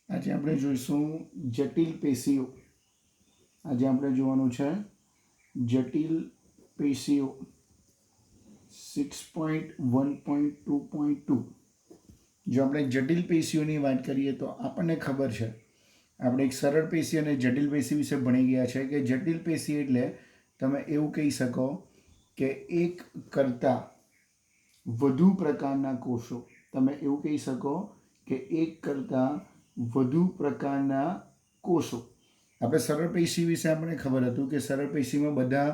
આજે આપણે જોઈશું જટિલ પેશીઓ. આજે આપણે જોવાનું છે જટિલ પેશીઓ 6.1.2.2. જો આપણે જટિલ પેશીઓની વાત કરીએ તો આપણને ખબર છે, આપણે એક સરળ પેશી અને જટિલ પેશી વિશે ભણી ગયા છે કે જટિલ પેશી એટલે તમે એવું કહી શકો કે એક કરતાં વધુ પ્રકારના કોષો. તમે એવું કહી શકો કે એક કરતાં વધુ પ્રકારના કોષો. આપણે સરળ પેશી વિશે આપણને ખબર હતું કે સરળ પેશીમાં બધા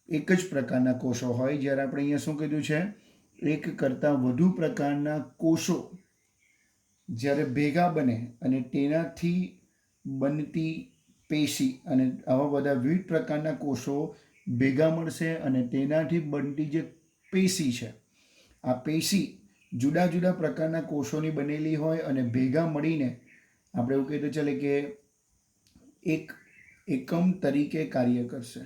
એક જ પ્રકારના કોષો હોય, જ્યારે આપણે અહીંયા શું કીધું છે, એક કરતાં વધુ પ્રકારના કોષો જ્યારે ભેગા બને અને તેનાથી બનતી પેશી, અને આવા બધા વિવિધ પ્રકારના કોષો ભેગા મળશે અને તેનાથી બનતી જે પેશી છે, આ પેશી જુદા જુદા પ્રકારના કોષોની બનેલી હોય અને ભેગા મળીને આપણે એવું કહીએ તો ચાલે કે એક એકમ તરીકે કાર્ય કરશે.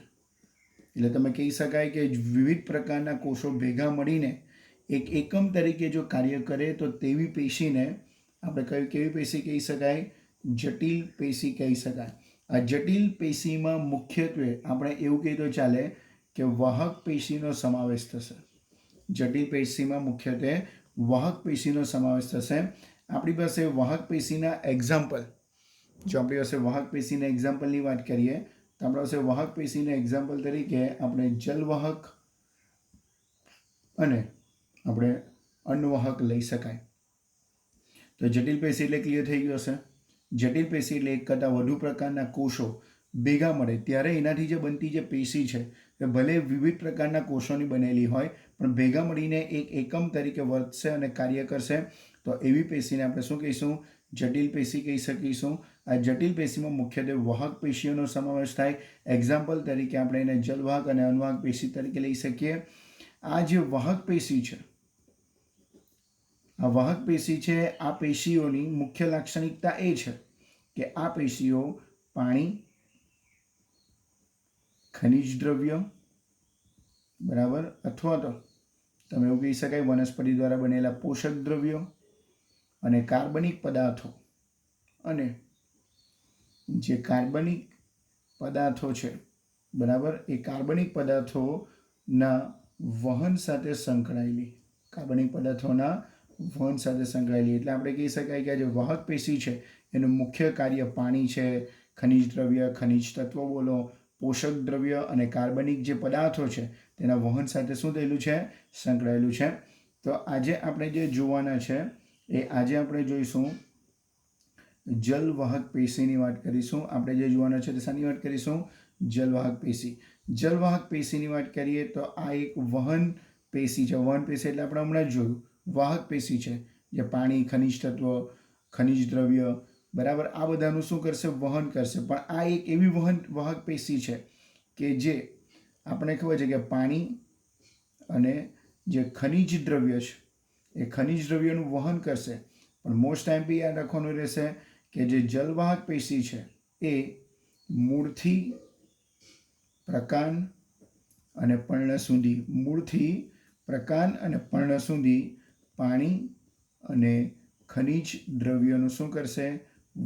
એટલે તમે કહી શકાય કે વિવિધ પ્રકારના કોષો ભેગા મળીને એક એકમ તરીકે જો કાર્ય કરે તો તેવી પેશીને આપણે કેવી પેશી કહી શકાય? જટિલ પેશી કહી શકાય. આ જટિલ પેશીમાં મુખ્યત્વે આપણે એવું કહીએ તો ચાલે કે વાહક પેશીનો સમાવેશ થશે. જટિલ પેશીમાં મુખ્યત્વે વાહક પેશીનો સમાવેશ થશે. આપણી પાસે વાહક પેશીના એક્ઝામ્પલ, જો આપણી પાસે વાહક પેશીના એક્ઝામ્પલની વાત કરીએ તો આપણી પાસે વાહક પેશીના એક્ઝામ્પલ તરીકે આપણે જલવાહક અને આપણે અન્નવાહક લઈ શકાય. તો જટિલ પેશી એટલે ક્લિયર થઈ ગયું હશે. જટિલ પેશી એટલે એક કરતાં વધુ પ્રકારના કોષો ભેગા મળે ત્યારે એનાથી જે બનતી જે પેશી છે એ ભલે વિવિધ પ્રકારના કોષોની બનેલી હોય પણ ભેગા મળીને એક એકમ તરીકે વર્તશે અને કાર્ય કરશે. તો એવી પેશીને આપણે શું કહીશું? જટિલ પેશી કહી શકીશું. આ જટિલ પેશીમાં મુખ્યત્વે વાહક પેશીઓનો સમાવેશ થાય. એક્ઝામ્પલ તરીકે આપણે એને જલવાહક અને અન્નવાહક પેશી તરીકે લઈ શકીએ. આ જે વાહક પેશી છે, આ વાહક પેશી છે, આ પેશીઓની મુખ્ય લાક્ષણિકતા એ છે કે આ પેશીઓ પાણી, ખનિજ દ્રવ્ય, બરાબર, અથવા તો તમે એવું કહી શકાય વનસ્પતિ દ્વારા બનેલા પોષક દ્રવ્યો અને કાર્બનિક પદાર્થો, અને જે કાર્બનિક પદાર્થો છે, બરાબર, એ કાર્બનિક પદાર્થોના વહન સાથે સંકળાયેલી, કાર્બનિક પદાર્થોના વહન સાથે સંકળાયેલી. એટલે આપણે કહી શકાય કે આ જે વાહક પેશી છે એનું મુખ્ય કાર્ય પાણી છે, ખનિજ દ્રવ્ય, ખનિજ તત્વો બોલો, પોષક દ્રવ્ય અને કાર્બનિક જે પદાર્થો છે તેના વહન સાથે શું થયેલું છે? સંકળાયેલું છે. તો આજે આપણે જે જોવાના છે એ આજે આપણે જોઈશું જલવાહક પેશીની વાત કરીશું. આપણે જે જોવાના છે તે શાની વાત કરીશું? જલવાહક પેશી. જલવાહક પેશીની વાત કરીએ તો આ એક વહન પેશી છે. વહન પેશી એટલે આપણે હમણાં જ જોયું વાહક પેશી છે, જે પાણી, ખનિજ તત્વો, ખનિજ દ્રવ્ય, બરાબર, આ બધાનું શું કરશે? વહન કરશે. પણ આ એક એવી વાહક પેશી છે કે જે આપણે ખબર છે કે પાણી અને જે ખનિજ દ્રવ્ય છે એ ખનિજ દ્રવ્યનું વહન કરશે. પણ મોસ્ટ ટાઈમ બી યાદ રાખવાનું રહેશે કે જે જલવાહક પેશી છે એ મૂળથી પ્રકાંડ અને પર્ણ સુધી, મૂળથી પ્રકાંડ અને પર્ણ સુધી પાણી અને ખનિજ દ્રવ્યોનું શું કરશે?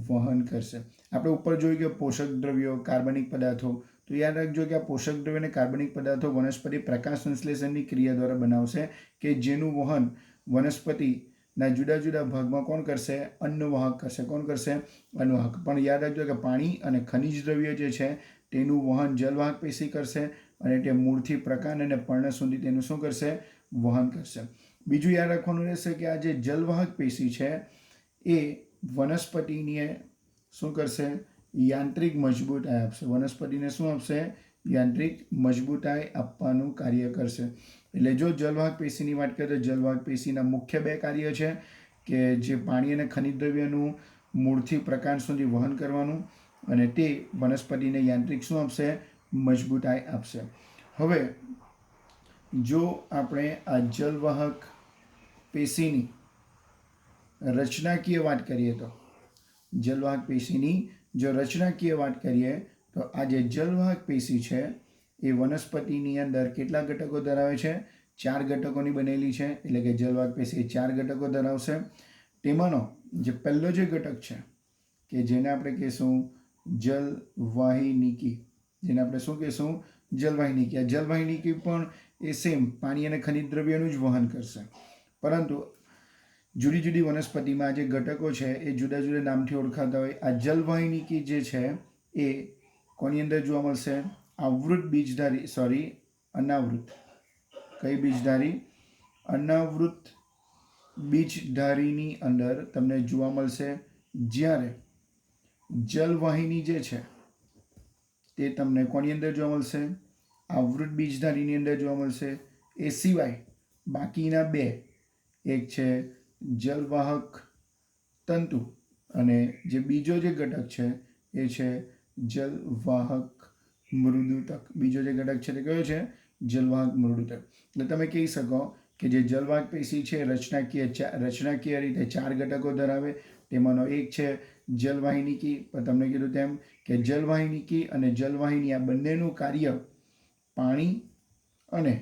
વહન કરશે. આપણે ઉપર જોયું કે પોષક દ્રવ્યો, કાર્બનિક પદાર્થો. તો યાદ રાખજો કે આ પોષક દ્રવ્ય અને કાર્બનિક પદાર્થો વનસ્પતિ પ્રકાશ સંશ્લેષણની ક્રિયા દ્વારા બનાવશે કે જેનું વહન વનસ્પતિના જુદા જુદા ભાગમાં કોણ કરશે? અન્નવાહક કરશે. કોણ કરશે? અન્નવાહક. પણ યાદ રાખજો કે પાણી અને ખનિજ દ્રવ્ય જે છે તેનું વહન જલવાહક પેશી કરશે અને તે મૂળથી પ્રકાંડ અને પર્ણ સુધી તેનું શું કરશે? વહન કરશે. બીજું યાદ રાખવાનું રહેશે કે આ જે જલવાહક પેશી છે એ વનસ્પતિને શું કરશે? યાંત્રિક મજબૂતાઈ આપશે. વનસ્પતિને શું આપશે? યાંત્રિક મજબૂતાઈ આપવાનું કાર્ય કરશે. એટલે જો જલવાહક પેશીની વાત કરીએ તો જલવાહક પેશીના મુખ્ય બે કાર્ય છે કે જે પાણી અને ખનિજ દ્રવ્યનું મૂળથી પ્રકાંડ સુધી વહન કરવાનું, અને તે વનસ્પતિને યાંત્રિક શું આપશે? મજબૂતાઈ આપશે. હવે જો આપણે આ જલવાહક પેશીની રચનાકીય વાત કરીએ તો જલવાહક પેશીની જો રચનાકીય વાત કરીએ તો આ જે જલવાહક પેશી છે એ વનસ્પતિની અંદર કેટલા ઘટકો ધરાવે છે? 4 ઘટકોની બનેલી છે. એટલે કે જલવાહક પેશી 4 ઘટકો ધરાવશે. તેમાંનો જે પહેલો જે ઘટક છે કે જેને આપણે કહીશું જલવાહિનીકી, જેને આપણે શું કહીશું જલવાહિનીકી. આ જલવાહિનીકી પણ એ સેમ પાણી અને ખનિજ દ્રવ્યનું જ વહન કરશે, પરંતુ જુદી જુદી વનસ્પતિમાં જે ઘટકો છે એ જુદા જુદા નામથી ઓળખાતા હોય. આ જલવાહિનીકી જે છે એ કોની અંદર જોવા મળશે? આવૃત બીજધારી, સોરી અનાવૃત, કઈ બીજધારી? અનાવૃત બીજધારીની અંદર તમને જોવા મળશે. જ્યારે જલવાહિની જે છે તે તમને કોની અંદર જોવા મળશે? આવૃત બીજધારીની અંદર જોવા મળશે. એ સિવાય બાકીના બે, એક છે જલવાહક તંતુ અને જે બીજો જે ઘટક છે એ છે જલવાહક મૃદુતક. બીજો જે ઘટક છે તે કયો છે? જલવાહક મૃદુતક. એટલે તમે કહી શકો કે જે જલવાહક પેશી છે રચનાકીય રીતે 4 ઘટકો ધરાવે. તેમાંનો એક છે જલવાહિનીકી. પણ તમને કીધું તેમ કે જલવાહિનીકી અને જલવાહિની આ બંનેનું કાર્ય પાણી અને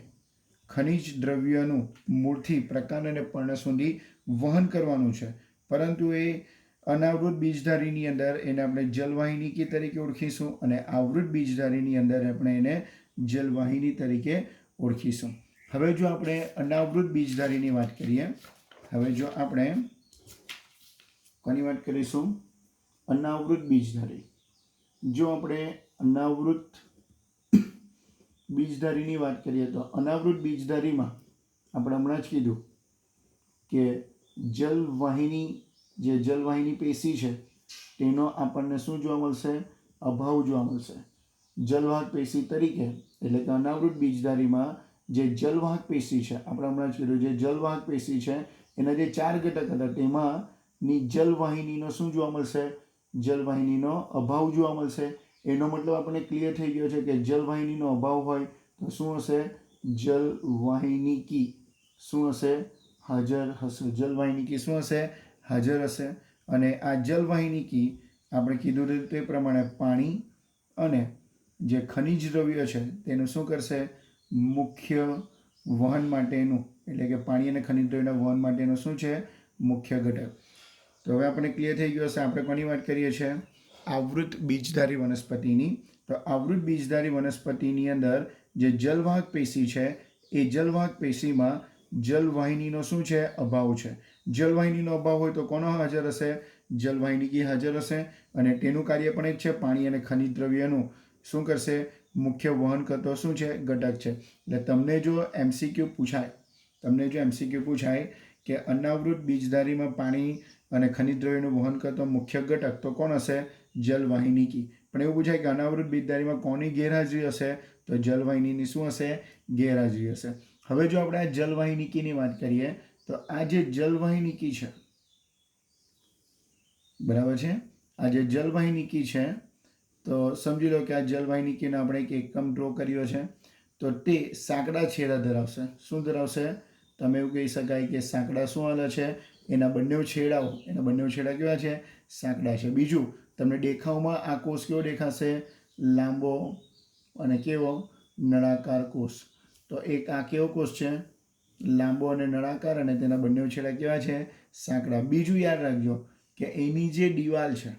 ખનિજ દ્રવ્યનું મૂળથી પ્રકાંડ અને પર્ણ સુધી વહન કરવાનું છે. પરંતુ એ અનાવૃત બીજધારીની અંદર એને આપણે જલવાહિનીકી તરીકે ઓળખીશું અને આવૃત બીજધારીની અંદર આપણે એને જલવાહિની તરીકે ઓળખીશું. હવે જો આપણે અનાવૃત બીજધારીની વાત કરીએ, હવે જો આપણે કોની વાત કરીશું? અનાવૃત બીજધારી. જો આપણે અનાવૃત બીજધારીની વાત કરીએ તો અનાવૃત બીજધારીમાં આપણે હમણાં જ કીધું કે જલવાહિની, જે જલવાહિની પેશી છે તેનો આપણને શું જોવા મળશે? અભાવ જોવા મળશે. જલવાહક પેશી તરીકે, એટલે કે અનાવૃત બીજધારીમાં જે જલવાહક પેશી છે, આપણે હમણાં જ કીધું જે જલવાહક પેશી છે એના જે 4 ઘટક હતા તેમાંની જલવાહિનીનો શું જોવા મળશે? જલવાહિનીનો અભાવ જોવા મળશે. એનો મતલબ આપણને ક્લિયર થઈ ગયો છે કે જલવાહિનીનો અભાવ હોય તો શું હશે? જલવાહિનીકી શું હશે? હાજર હશે. જલવાહિનીકી શું હશે? હાજર હશે. અને આ જલવાહિનીકી આપણે કીધું તે પ્રમાણે પાણી અને જે ખનિજ દ્રવ્ય છે તેનું શું કરશે? મુખ્ય વહન માટેનું, એટલે કે પાણી અને ખનિજ દ્રવ્યના વહન માટેનું શું છે? મુખ્ય ઘટક. તો હવે આપણે ક્લિયર થઈ ગયું હશે. આપણે કોની વાત કરીએ છીએ? આવૃત બીજધારી વનસ્પતિની. તો આવૃત બીજધારી વનસ્પતિની અંદર જે જલવાહક પેશી છે એ જલવાહક પેશીમાં જલવાહિનીનો શું છે? અભાવ છે. જલવાહિનીનો અભાવ હોય તો કોનો હાજર હશે? જલવાહિનીકી હાજર હશે. અને તેનું કાર્ય પણ એ જ છે, પાણી અને ખનિજ દ્રવ્યનું શું કરશે? મુખ્ય વહન કરતો શું છે? ઘટક છે. એટલે તમને જો એમસીક્યુ પૂછાય કે અનાવૃત બીજધારીમાં પાણી અને ખનિજ દ્રવ્યનું વહન કરતો મુખ્ય ઘટક તો કોણ હશે? જલવાહિનીકી. પણ એવું પૂછાય કે અનાવૃત બીજધારીમાં કોની ગેરહાજરી હશે? તો જલવાહિનીની શું હશે? ગેરહાજરી હશે. હવે જો આપણે આ જલવાહિનીકીની વાત કરીએ તો આ જે જલવાહિનીકી છે, બરાબર છે, આ જે જલવાહિનીકી છે તો સમજી લો કે આ જલવાહિનીકીનો આપણે એક એકમ ડ્રો કર્યો છે. તો તે સાંકડા છેડા ધરાવશે. શું ધરાવશે? તમે એવું કહી શકાય કે સાંકડા શું હાલે છે? એના બંને છેડા કેવા છે? સાંકડા છે. બીજું, તમને દેખાવમાં આ કોષ કેવો દેખાશે? લાંબો અને કેવો? નળાકાર કોષ. તો એક આ કેવો કોષ છે? લાંબો અને નળાકાર, અને તેના બંને છેડા કેવા છે? સાંકડા. બીજું યાદ રાખજો કે એની જે દિવાલ છે,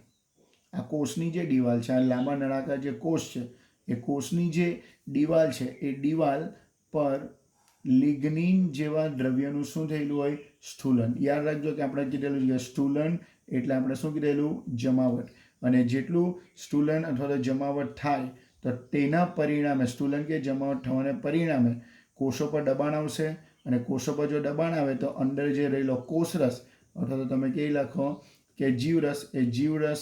આ કોષની જે દિવાલ છે, આ લાંબા નળાકાર જે કોષ છે એ કોષની જે દિવાલ છે એ દિવાલ પર લિગ્નિન જેવા દ્રવ્યનું શું થયેલું હોય? સ્થૂલન. યાદ રાખજો કે આપણે કીધેલું છે સ્થૂલન એટલે આપણે શું કીધેલું? જમાવટ. અને જેટલું સ્થૂલન અથવા તો જમાવટ થાય તો તેના પરિણામે, સ્થૂલન કે જમાવટ થવાને પરિણામે કોષો પર દબાણ આવશે. અને કોષો પર જો દબાણ આવે તો અંદર જે રહેલો કોષરસ અથવા તો તમે કહી લખો કે જીવરસ, એ જીવરસ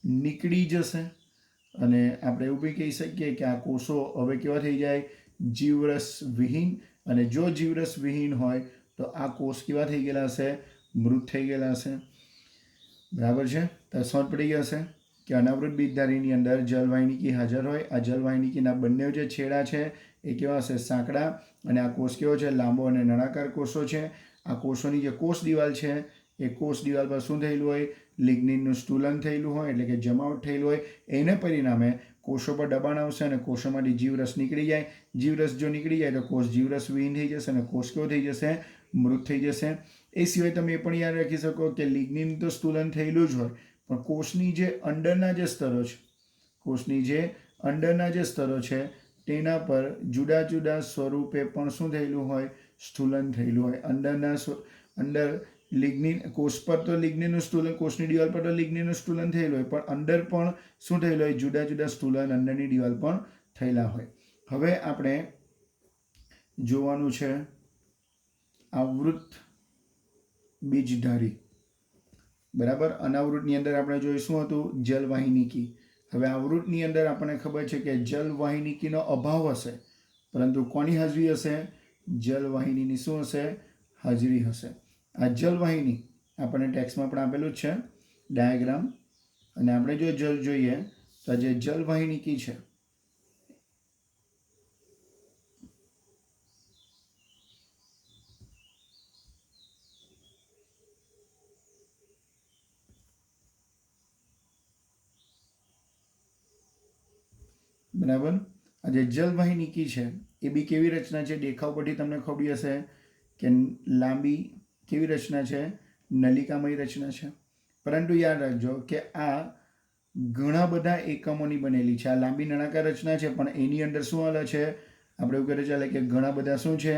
નીકળી જશે. અને આપણે એવું બી કહી શકીએ કે આ કોષો હવે કેવા થઈ જાય? જીવરસ વિહીન. અને જો જીવરસ વિહીન હોય તો આ કોષ કેવા થઈ ગયેલા હશે? મૃત થઈ ગયેલા હશે. બરાબર છે? તો સમજ પડી ગઈ હશે કે અનાવૃત બીજધારીની અંદર જલવાહિનીકી હાજર હોય. આ જલવાહિનીકીના બંને જે છેડા છે એ કેવા હશે? સાંકડા. અને આ કોષ કેવો છે? લાંબો અને નળાકાર કોષો છે. આ કોષોની જે કોષ દિવાલ છે એ કોષ દિવાલ પર શું થયેલું હોય? લિગ્નિનનું સ્થૂલન થયેલું હોય, એટલે કે જમાવટ થયેલું હોય. એને પરિણામે કોષો પર દબાણ આવશે અને કોષોમાંથી જીવરસ નીકળી જાય. જીવરસ જો નીકળી જાય તો કોષ જીવરસ વિહીન થઈ જશે અને કોષ કેવો થઈ જશે? મૃત થઈ જશે. એ સિવાય તમે એ પણ યાદ રાખી શકો કે લિગ્નિન તો સ્થૂલન થયેલું જ હોય, પણ કોષની જે અંદરના જે સ્તરો છે, કોષની જે અંદરના જે સ્તરો છે તેના પર જુદા જુદા સ્વરૂપે પણ શું થયેલું હોય, સ્થૂલન થયેલું હોય. અંદર લિગ્નિન, કોષ પર તો લિગ્નિનનું સ્થૂલન, કોષની દિવાલ પર તો લિગ્નિનનું સ્થૂલન થયેલું હોય, પણ અંદર પણ શું થયેલું હોય, જુદા જુદા સ્થૂલન અંદરની દિવાલ પણ થયેલા હોય. હવે આપણે જોવાનું છે આવૃત બીજધારી. બરાબર. અનાવૃતની અંદર આપણે જોયું શું હતું, જલવાહિનીકી. હવે આવૃતની અંદર આપણને ખબર છે કે જલવાહિનીકીનો અભાવ હશે, પરંતુ કોની હાજરી હશે, જલવાહિનીની શું હશે, હાજરી હશે. આ જલવાહિની આપણને ટેક્સ્ટમાં પણ આપેલું જ છે ડાયાગ્રામ. અને આપણે જો જલ જોઈએ તો જે જલવાહિનીકી છે બરાબર. આ જે જલવાહિનીકી છે એ બી કેવી રચના છે, દેખાવ પરથી તમને ખબર હશે કે લાંબી કેવી રચના છે, નલિકામય રચના છે. પરંતુ યાદ રાખજો કે આ ઘણા બધા એકમોની બનેલી છે. આ લાંબી નળાકાર રચના છે, પણ એની અંદર શું આલે છે, આપણે એવું કહીએ ચાલે કે ઘણા બધા શું છે,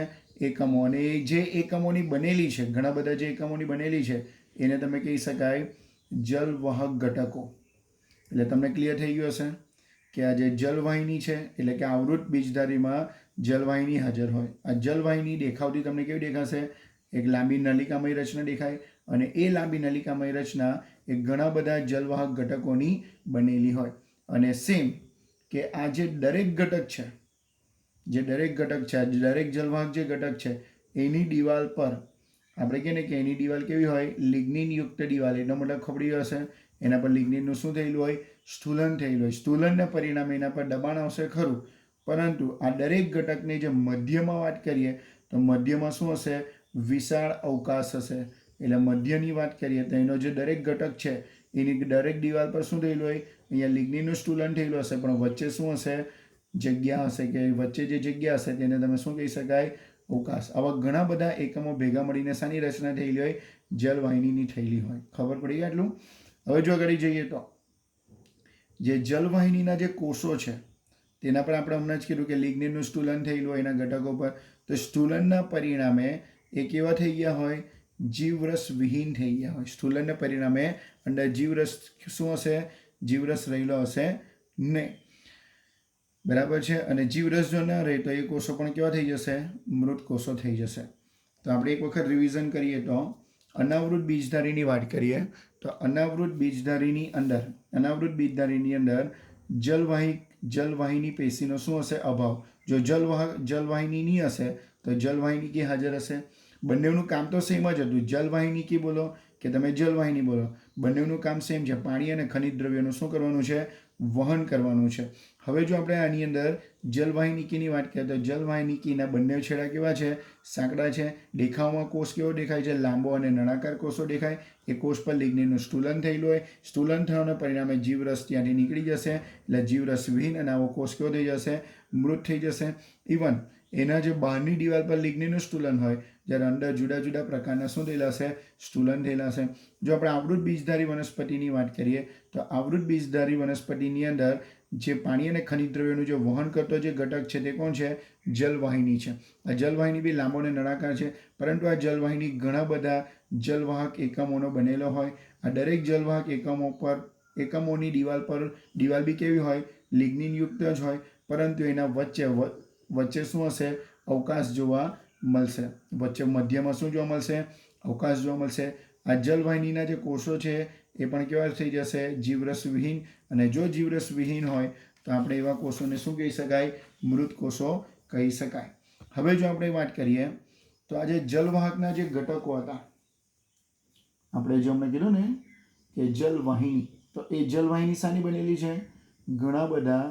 એકમો. અને એ જે એકમોની બનેલી છે, ઘણા બધા જે એકમોની બનેલી છે એને તમે કહી શકાય જલવાહક ઘટકો. એટલે તમને ક્લિયર થઈ ગયું હશે કે આ જે જલવાહિની છે એટલે કે આવૃત બીજધારીમાં જલવાહિની હાજર હોય. આ જલવાહિની દેખાવથી તમને કેવી દેખાશે, એક લાંબી નલિકામય રચના દેખાય. અને એ લાંબી નલિકામય રચના એ ઘણા બધા જલવાહક ઘટકોની બનેલી હોય. અને સેમ કે આ જે દરેક ઘટક છે, જે દરેક ઘટક છે, દરેક જલવાહક જે ઘટક છે એની દિવાલ પર આપણે કહીએ ને કે એની દિવાલ કેવી હોય, લિગ્નિન યુક્ત દિવાલ. એનો મતલબ ખબર હશે એના પર લિગ્નિનનું શું થયેલું હોય, સ્થૂલન થયેલું હોય. સ્થૂલનના પરિણામે એના પર દબાણ આવશે ખરું, પરંતુ આ દરેક ઘટકની જે મધ્યમાં વાત કરીએ તો મધ્યમાં શું હશે, વિશાળ અવકાશ હશે. એટલે મધ્યની વાત કરીએ તો એનો જે દરેક ઘટક છે એની દરેક દિવાલ પર શું થયેલું હોય, અહીંયા લિગ્નિનનું સ્થૂલન થયેલું હશે, પણ વચ્ચે શું હશે, જગ્યા હશે. કે વચ્ચે જે જગ્યા હશે તેને તમે શું કહી શકાય, અવકાશ. આવા ઘણા બધા એકમો ભેગા મળીને શાની રચના થયેલી હોય, જલવાહિનીની થયેલી હોય. ખબર પડી આટલું? હવે જો આગળ જઈએ તો જે જલવાહિનીના જે કોષો છે તેના પર આપણે હમણાં જ કીધું કે લિગ્નિનનું સ્થૂલન થયેલું હોય એના ઘટકો પર. તો સ્થૂલનના પરિણામે એ કેવા થઈ ગયા હોય, જીવરસ વિહીન થઈ ગયા હોય. સ્થૂલનના પરિણામે અંદર જીવરસ શું હશે, જીવરસ રહેલો હશે નહીં. બરાબર છે. અને જીવરસ જો ના રહે તો એ કોષો પણ કેવા થઈ જશે, મૃત કોષો થઈ જશે. તો આપણે એક વખત રિવિઝન કરીએ તો અનાવૃત બીજધારીની વાત કરીએ તો અનાવૃત બીજધારીની અંદર જલવાહિની પેશીનો શું હશે, અભાવ. જો જલવાહિની નહીં હશે તો જલવાહિનીકી હાજર હશે. બંનેનું કામ તો સેમ જ હતું, જલવાહિનીકી બોલો કે તમે જલવાહિની બોલો, બંનેનું કામ સેમ છે. પાણી અને ખનિજ દ્રવ્યોનું શું કરવાનું છે, વહન કરવાનું છે. હવે જો આપણે આની અંદર જલવાહિનીકીની વાત કરીએ તો જલવાહિનીકીના બંને છેડા કેવા છે, સાંકડા છે. દેખાવમાં કોષ કેવો દેખાય છે, લાંબો અને નળાકાર કોષો દેખાય. એ કોષ પર લિગ્નિનનું સ્થૂલન થયેલું હોય. સ્થૂલન થવાના પરિણામે જીવરસ ત્યાંથી નીકળી જશે. એટલે જીવરસ વિહીન અને આવો કોષ કેવો થઈ જશે, મૃત થઈ જશે. ઇવન એના જે બહારની દિવાલ પર લિગ્નિનનું સ્થૂલન હોય, જ્યારે અંદર જુદા જુદા પ્રકારના શું થયેલા હશે, સ્થૂલન થયેલા હશે. જો આપણે આવૃત બીજધારી વનસ્પતિની વાત કરીએ તો આવૃત બીજધારી વનસ્પતિની અંદર જે પાણી અને ખનિજ દ્રવ્યોનું જે વહન કરતો જે ઘટક છે તે કોણ છે, જલવાહિની છે. આ જલવાહિની બી લાંબો અને નળાકાર છે, પરંતુ આ જલવાહિની ઘણા બધા જલવાહક એકમોનો બનેલો હોય. આ દરેક જલવાહક એકમોની દિવાલ બી કેવી હોય, લિગ્નિન યુક્ત જ હોય, પરંતુ એના વચ્ચે શું હશે, અવકાશ જોવા મળશે. વચ્ચે મધ્યમાં શું જોવા મળશે, અવકાશ જોવા મળશે. આ જલવાહિનીના જે કોષો છે એ પણ કેવા થઈ જશે, જીવરસ વિહીન. અને જો જીવરસ વિહીન હોય તો આપણે એવા કોષોને શું કહી શકાય, મૃત કોષો કહી શકાય. હવે જો આપણે વાત કરીએ તો આ જે જલવાહકના જે ઘટકો હતા, આપણે જે હમણાં કીધું ને કે જલવાહિની, તો એ જલવાહિની શાની બનેલી છે, ઘણા બધા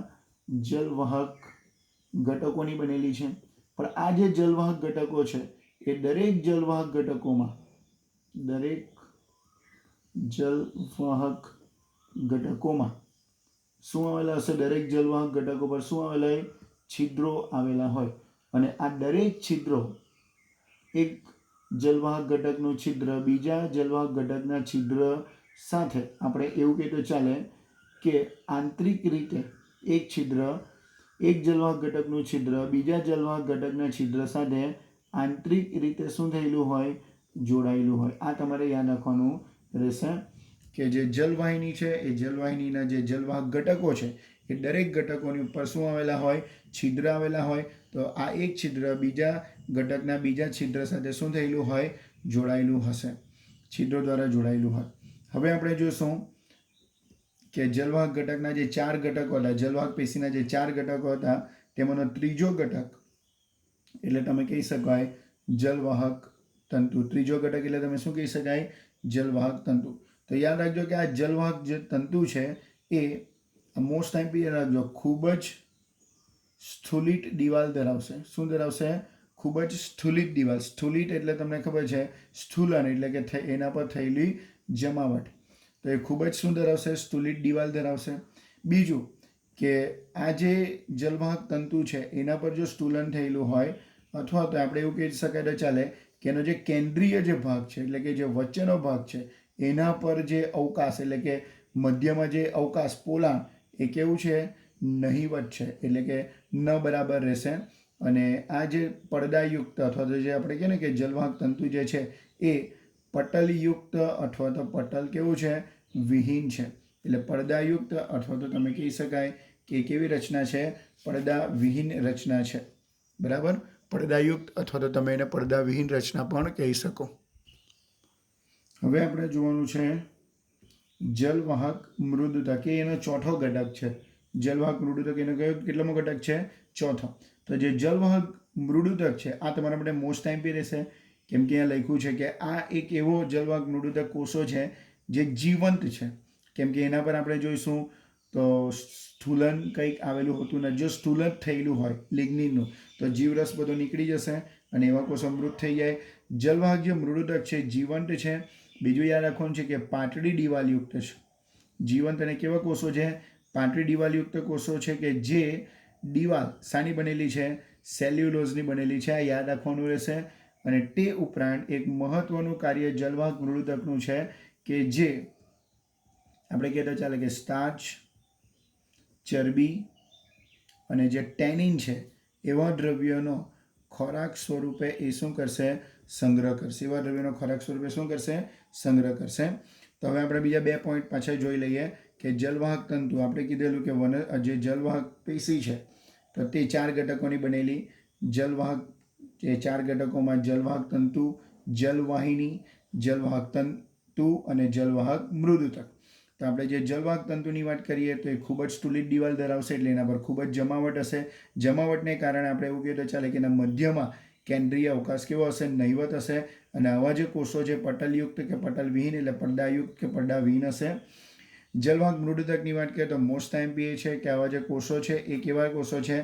જલવાહક ઘટકોની બનેલી છે. પણ આ જે જલવાહક ઘટકો છે એ દરેક જલવાહક ઘટકોમાં શું આવેલા હશે, દરેક જલવાહક ઘટકો પર શું આવેલા હોય, છિદ્રો આવેલા હોય. અને આ દરેક છિદ્રો, એક જલવાહક ઘટકનું છિદ્ર બીજા જલવાહક ઘટકના છિદ્ર સાથે આપણે એવું કહીએ તો ચાલે કે આંતરિક રીતે એક છિદ્ર, એક જલવાહક ઘટકનું છિદ્ર બીજા જલવાહક ઘટકના છિદ્ર સાથે આંતરિક રીતે શું થયેલું હોય, જોડાયેલું હોય. આ તમારે યાદ રાખવાનું રહેશે કે જે જલવાહિની છે એ જલવાહિનીના જે જલવાહક ઘટકો છે એ દરેક ઘટકોની ઉપર શું આવેલા હોય, છિદ્ર આવેલા હોય. તો આ એક છિદ્ર બીજા ઘટકના બીજા છિદ્ર સાથે શું થયેલું હોય, જોડાયેલું હશે, છિદ્રો દ્વારા જોડાયેલું હોય. હવે આપણે જોઈશું કે જલવાહક ઘટકના જે 4 ઘટકો હતા, જલવાહક પેશીના જે 4 ઘટકો હતા તેમાંનો ત્રીજો ઘટક એટલે તમે કહી શકાય જલવાહક તંતુ. ત્રીજો ઘટક એટલે તમે શું કહી શકાય, જલવાહક તંતુ. તો યાદ રાખજો કે આ જલવાહક જે તંતુ છે એ મોસ્ટ ટાઈમ યાદ રાખજો ખૂબ જ સ્થુલિત દિવાલ ધરાવશે. શું ધરાવશે, ખૂબ જ સ્થુલિત દિવાલ. સ્થુલિત એટલે તમને ખબર છે સ્થૂલન એટલે કે એના પર થયેલી જમાવટ. તો એ ખૂબ જ શું ધરાવશે, સ્થુલિત દિવાલ ધરાવશે. બીજું કે આ જે જલવાહક તંતુ છે એના પર જો સ્થૂલન થયેલું હોય અથવા તો આપણે એવું કહી શકાય તો ચાલે કે એનો જે કેન્દ્રીય જે ભાગ છે એટલે કે જે વચ્ચેનો ભાગ છે એના પર જે અવકાશ એટલે કે મધ્યમાં જે અવકાશ પોલાણ એ કેવું છે, નહિવત છે એટલે કે ન બરાબર રહેશે. અને આ જે પડદાયુક્ત અથવા તો જે આપણે કહીએ ને કે જલવાહક તંતુ જે છે એ પટલયુક્ત અથવા તો પટલ કેવું છે, વિહીન છે. એટલે પડદાયુક્ત અથવા તો તમે કહી શકાય કે કેવી રચના છે, પડદા વિહીન રચના છે. બરાબર, પડદાયુક્ત અથવા તો તમે એને પડદા વિહીન રચના પણ કહી શકો. હવે આપણે જોવાનું છે જલવાહક મૃદુતા કે એનો ચોથો ઘટક છે. જલવાહક મૃદુતક એનો કયો કેટલામો ઘટક છે, ચોથો. તો જે જલવાહક મૃદુતક છે આ તમારા માટે મોસ્ટ ટાઈમ પી રહેશે કેમ કે અહીંયા લખ્યું છે કે આ એક એવો જલવાહક મૃદુતક કોષો છે જે જીવંત છે. કેમ કે એના પર આપણે જોઈશું તો સ્થૂલન કંઈક આવેલું હોતું નથી. જો સ્થૂલન થયેલું હોય લિગ્નિનનું તો જીવરસ બધો નીકળી જશે અને એવા કોષો મૃત થઈ જાય. જલવાહક જે મૃદુતક છે જીવંત છે. બીજું યાદ રાખવાનું છે કે પાતળી દિવાલયુક્ત છે. જીવંત અને કેવા કોષો છે, પાતળી દિવાલયુક્ત કોષો છે કે જે દિવાલ શાની બનેલી છે, સેલ્યુલોઝની બનેલી છે. આ યાદ રાખવાનું રહેશે. અને તે ઉપરાંત એક મહત્વનું કાર્ય જલવાહક મૃદુતકનું છે કે જે આપણે કહેતા ચાલે કે સ્ટાર્ચ, ચરબી અને જે ટેનિન છે એવા દ્રવ્યોનો ખોરાક સ્વરૂપે એ શું કરશે, સંગ્રહ કરશે. એવા દ્રવ્યોનો ખોરાક સ્વરૂપે શું કરશે, સંગ્રહ કરશે. તો હવે આપણે બીજા 2 પોઈન્ટ પાછળ જોઈ લઈએ કે જલવાહક તંતુ આપણે કીધેલું કે જે જલવાહક પેશી છે તો તે 4 ઘટકોની બનેલી. જલવાહક જે 4 ઘટકોમાં જલવાહક તંતુ, જલવાહિની, જલવાહક તંતુ અને જલવાહક મૃદુતક. તો આપણે જે જલવાહક તંતુની વાત કરીએ તો એ ખૂબ જ સ્થુલિત દિવાલ ધરાવશે એટલે એના પર ખૂબ જ જમાવટ હશે. જમાવટને કારણે આપણે એવું કહીએ તો ચાલે કે એના મધ્યમાં કેન્દ્રીય અવકાશ કેવો હશે, નહિવત હશે. અને આવા જે કોષો છે પટલયુક્ત કે પટલવિહીન એટલે પડદાયુક્ત કે પડદાવિહીન હશે. જલવાહક મૃદુતકની વાત કરીએ તો મોસ્ટ ટાઈમ પી છે કે આવા જે કોષો છે એ કેવા કોષો છે,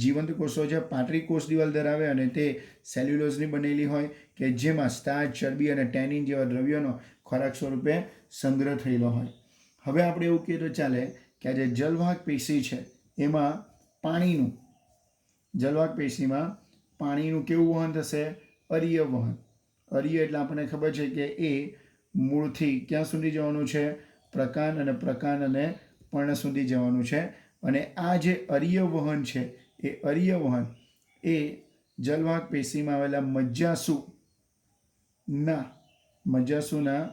જીવંત કોષો છે. પાતળી કોષ દિવાલ ધરાવે અને તે સેલ્યુલોઝની બનેલી હોય કે જેમાં સ્ટાર્ચ, ચરબી અને ટેનિન જેવા દ્રવ્યોનો ખોરાક સ્વરૂપે સંગ્રહ થયેલો હોય. હવે આપણે એવું કહીએ તો ચાલે કે આ જે જલવાહક પેશી છે એમાં પાણીનું, જલવાહક પેશીમાં પાણીનું કેવું વહન થશે, અરીય વહન. અરીય એટલે આપણને ખબર છે કે એ મૂળથી ક્યાં સુધી જવાનું છે, પ્રકાંડ અને પ્રકાંડ અને પર્ણ સુધી જવાનું છે. અને આ જે અરીય વહન છે એ અરીય વહન એ જલવાહક પેશીમાં આવેલા મજ્જાસુના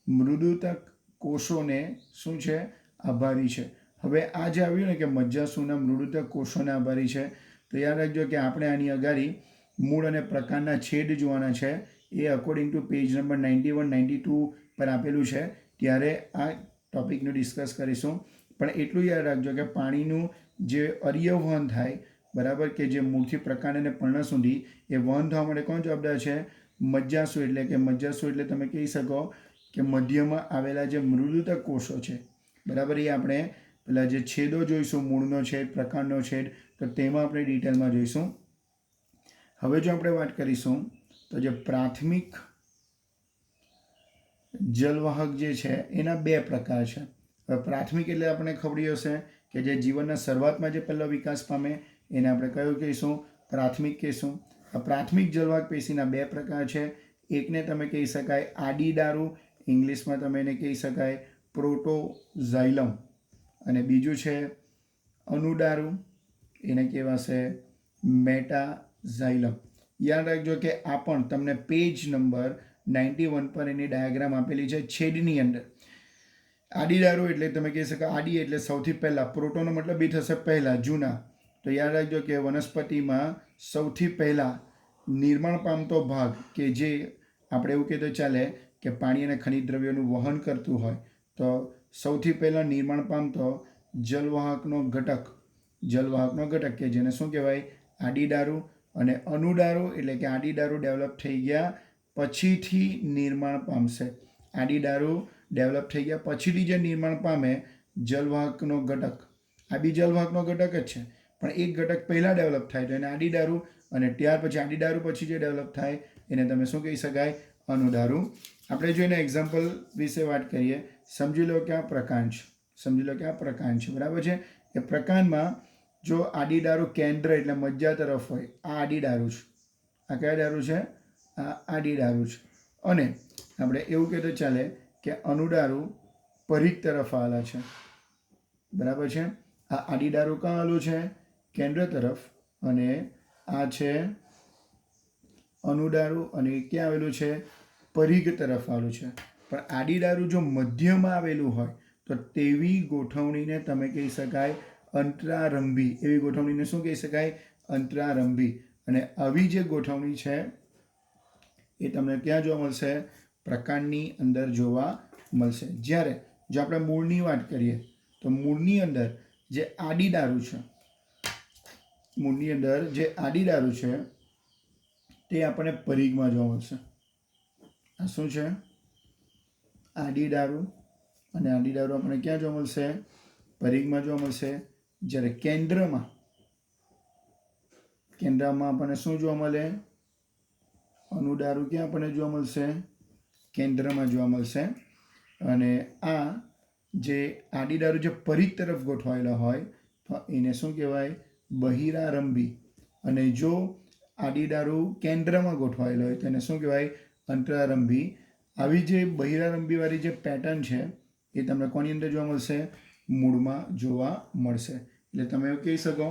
મૃદુતક કોષોને શું છે, આભારી છે. હવે આ જે આવ્યું ને કે મજ્જાસુના મૃદુતક કોષોને આભારી છે તો યાદ રાખજો કે આપણે આની અગાડી મૂળ અને પ્રકારના છેદ જોવાના છે. એ અકોર્ડિંગ ટુ પેજ નંબર 91, 92 પર આપેલું છે. ત્યારે આ ટોપિકનું ડિસ્કસ કરીશું. પણ એટલું યાદ રાખજો કે પાણીનું જે અરીય વહન થાય બરાબર કે જે મૂળથી પ્રકાંડ અને પર્ણ સુધી એ વહન થવા માટે કોણ જવાબદાર છે, મજ્જાસુ. એટલે કે મજ્જાસુ એટલે તમે કહી શકો કે મધ્યમાં આવેલા જે મૃદુતક કોષો છે બરાબર એ આપણે પેલા જે છેદો જોઈશું, મૂળનો છેદ, પ્રકાંડનો છેદ, તો તેમાં આપણે ડિટેલમાં જોઈશું. હવે જો આપણે વાત કરીશું તો જે પ્રાથમિક જલવાહક જે છે એના 2 પ્રકાર છે. હવે પ્રાથમિક એટલે આપણને ખબર હશે કે જે જીવનના શરૂઆતમાં જે પહેલો વિકાસ પામે એને આપણે કયું કહીશું, પ્રાથમિક કહીશું. આ પ્રાથમિક જલવાહક પેશીના 2 પ્રકાર છે. એકને તમે કહી શકાય આડી ડારું, ઇંગ્લિશમાં તમે એને કહી શકાય પ્રોટોઝાઇલમ, અને બીજું છે અનુડારું, એને કહેવાશે મેટાઝાઇલમ. યાદ રાખજો કે આ પણ તમને પેજ નંબર 91 પર એની ડાયાગ્રામ આપેલી છે છેદની અંદર. આડીડારું એટલે તમે કહી શકો આડી એટલે સૌથી પહેલાં, પ્રોટોનો મતલબ એ થશે પહેલાં, જૂના. તો યાદ રાખજો કે વનસ્પતિમાં સૌથી પહેલાં નિર્માણ પામતો ભાગ કે જે આપણે એવું કહીએ તો ચાલે કે પાણી અને ખનિજ દ્રવ્યોનું વહન કરતું હોય, તો સૌથી પહેલાં નિર્માણ પામતો જલવાહકનો ઘટક કે જેને શું કહેવાય, આડીડારું. અને અનુડારું એટલે કે આડીડારું ડેવલપ થઈ ગયા પછીથી નિર્માણ પામશે. આડીડારું ડેવલપ થઈ ગયા પછીથી જે નિર્માણ પામે જલવાહકનો ઘટક, આ બી જલવાહકનો ઘટક જ છે, પણ એક ઘટક પહેલાં ડેવલપ થાય તો એને આડીડારું, અને ત્યાર પછી આડીડારું પછી જે ડેવલપ થાય એને તમે શું કહી શકાય, અનુડારું. આપણે જો એના એક્ઝામ્પલ વિશે વાત કરીએ, સમજી લો કે આ પ્રકાંડ છે, બરાબર છે. એ પ્રકાંડમાં જો આડીડારું કેન્દ્ર એટલે મધ્ય તરફ હોય, આ આડીડારું છે, આ કયા ડારું છે, આ આડીડારું છે. અને આપણે એવું કહેતો ચાલે કે અનુડારું પરિઘ તરફ આવેલા છે, બરાબર છે. આ આડીડારું ક્યાં આવેલું છે, કેન્દ્ર તરફ, અને આ છે અનુડારું, અને ક્યાં આવેલું છે, પરિઘ તરફ આવેલું છે. પણ આડીડારું જો મધ્યમાં આવેલું હોય તો તેવી ગોઠવણીને તમે કહી શકાય અંતરારંભી. એવી ગોઠવણીને શું કહી શકાય, અંતરારંભી. અને આવી જે ગોઠવણી છે એ તમને ક્યાં જોવા મળશે, પ્રકાંડની અંદર જોવા મળશે. જ્યારે જો આપણે મૂળની વાત કરીએ તો મૂળની અંદર જે આડીડારું છે તે આપણને પરિઘમાં જોવા મળશે. આ શું છે, આડીડારું. અને આડીડારું આપણને ક્યાં જોવા મળશે, પરિઘમાં જોવા મળશે. જ્યારે કેન્દ્રમાં આપણને શું જોવા મળે, અનુડારું ક્યાં આપણને જોવા મળશે, કેન્દ્રમાં જોવા મળશે. અને આ જે આડીડારું જે પરિઘ તરફ ગોઠવાયેલા હોય તો એને શું કહેવાય, બહિરારંભી. અને જો આડીડારું કેન્દ્રમાં ગોઠવાયેલું હોય તો એને શું કહેવાય, અંતરારંભી. આવી જે બહિરારંભીવાળી જે પેટર્ન છે એ તમને કોની અંદર જોવા મળશે, મૂળમાં જોવા મળશે. એટલે તમે એવું કહી શકો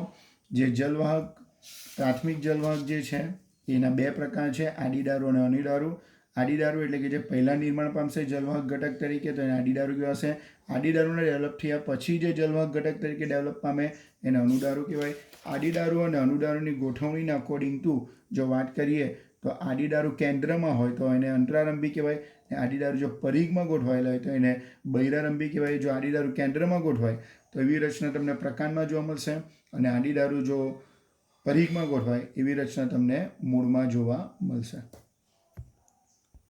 જે જલવાહક, પ્રાથમિક જલવાહક જે છે એના બે પ્રકાર છે, આડીડારું અને અનુડારું. આડીડારું એટલે કે જે પહેલાં નિર્માણ પામશે જલવાહક ઘટક તરીકે, તો એને આડીડારું કહેવાશે. આડીડારુંને ડેવલપ થયા પછી જે જલવાહક ઘટક તરીકે ડેવલપ પામે એને અનુડારું કહેવાય. આડીડારું અને અનુડારુંની ગોઠવણીના અકોર્ડિંગ ટુ જો વાત કરીએ તો આડીડારું કેન્દ્રમાં હોય તો એને અંતરારંભી કહેવાય. આડીડારું જો પરિઘમાં ગોઠવાયેલા હોય તો એને બહિરારંભી કહેવાય. જો આડીડારું કેન્દ્રમાં ગોઠવાય તો એવી રચના તમને પ્રકાંડમાં જોવા મળશે, અને આડીડારું જો પરિઘમાં ગોઠવાય એવી રચના તમને મૂળમાં જોવા મળશે.